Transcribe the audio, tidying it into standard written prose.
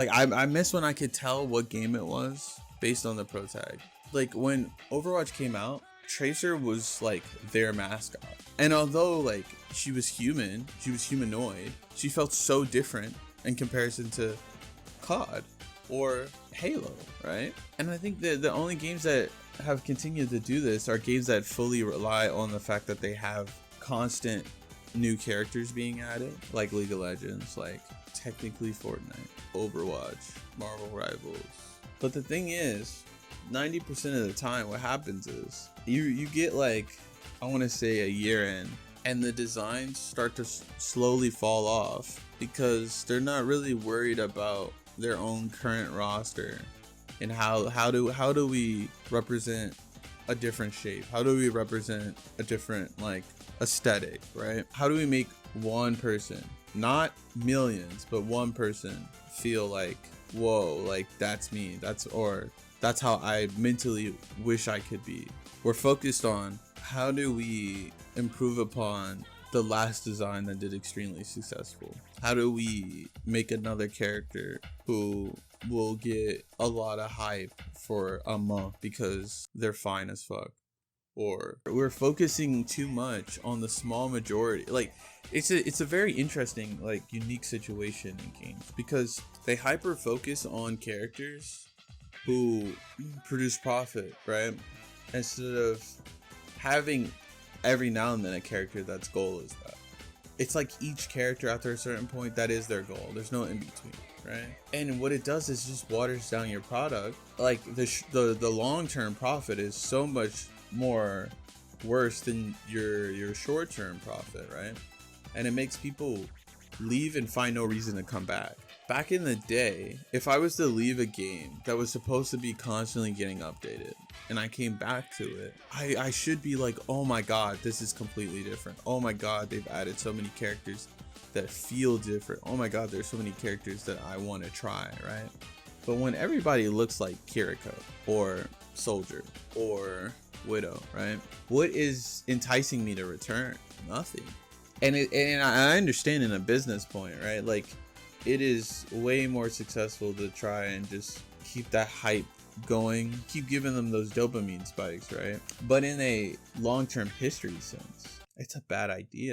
Like I miss when I could tell what game it was based on the pro tag. Like when Overwatch came out, Tracer was like their mascot. And although like she was human, she was humanoid, she felt so different in comparison to COD or Halo, right? And I think that the only games that have continued to do this are games that fully rely on the fact that they have constant new characters being added, like League of Legends, like technically Fortnite, Overwatch, Marvel Rivals. But the thing is, 90% of the time what happens is you get like, I want to say a year in, and the designs start to slowly fall off because they're not really worried about their own current roster and how do we represent a different shape, how do we represent a different like aesthetic, right? How do we make one person, not millions, but one person feel like, whoa, like that's me, that's how I mentally wish I could be. We're focused on how do we improve upon the last design that did extremely successful. How do we make another character who will get a lot of hype for a month because they're fine as fuck? Or we're focusing too much on the small majority. Like it's a very interesting, like, unique situation in games because they hyper focus on characters who produce profit, right? Instead of having every now and then a character that's goal is that. It's like each character after a certain point, that is their goal. There's no in between, right? And what it does is just waters down your product. Like the long-term profit is so much more worse than your short-term profit, right? And it makes people leave and find no reason to come back. Back in the day, if I was to leave a game that was supposed to be constantly getting updated and I came back to it, I should be like, oh my god, this is completely different. Oh my god, they've added so many characters that feel different. Oh my god, there's so many characters that I want to try, right? But when everybody looks like Kiriko or Soldier or Widow, right? What is enticing me to return? Nothing. And I understand in a business point, right? Like, it is way more successful to try and just keep that hype going, keep giving them those dopamine spikes, right? But in a long-term history sense, it's a bad idea.